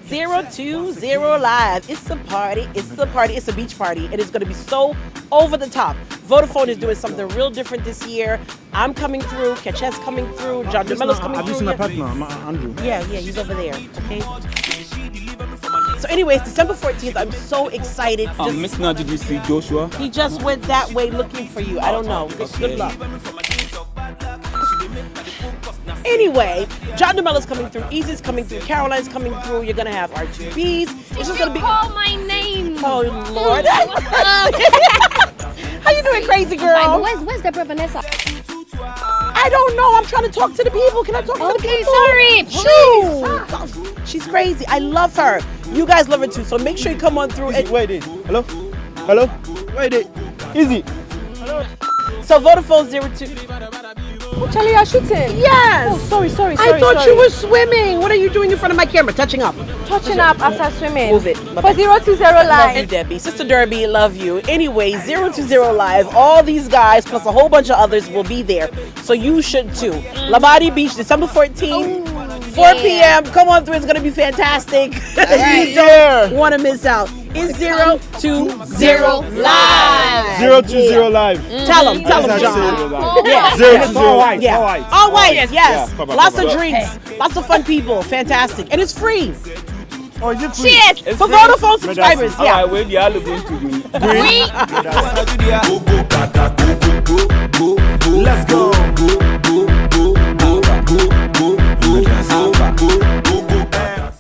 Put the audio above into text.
020 Live. It's a party. It's a party. It's a beach party. And it's going to be so over the top. Vodafone is doing something real different this year. I'm coming through. Ketchet's coming through. John DeMello's coming Have through. you seen my partner, Andrew? Yeah, he's over there. Okay. So anyways, December 14th, I'm so excited. Miss Now, did you see Joshua? He just went that way looking for you. I don't know. Good luck. Anyway, John DeMello's coming through. Easy's coming through. Caroline's coming through. You're going to have R2Bs. It's just going to be... Call my name. Oh, Lord. How you doing, crazy girl? Where's Deborah Vanessa? I don't know. I'm trying to talk to the people. Can I talk to the people? Sorry. Shoot. She's crazy. I love her. You guys love her too. So make sure you come on through. And Wait, hello? Hello? Wait, easy. so Vodafone 02. Oh, Charlie, you're shooting. Yes. Oh, sorry. I thought you were swimming. What are you doing in front of my camera? Touching up. Touching up after swimming. Move it. For 020 Love you, Live. Debbie. Sister Derby, love you. Anyway, 020 Live. All these guys plus a whole bunch of others will be there. So you should too. Labadi Beach, December 14th. 4 p.m. Come on through. It's going to be fantastic. You don't want to miss out. It's 020 Live. 020 Live. Tell them, John. Yeah. 020. All white. Yes. Yeah, come on, Lots come of on. drinks. Lots of fun people. Fantastic. And it's free. Oh, is it free? Cheers. For Vodafone subscribers. All Yeah. right, wait, you are looking to do. Let's go.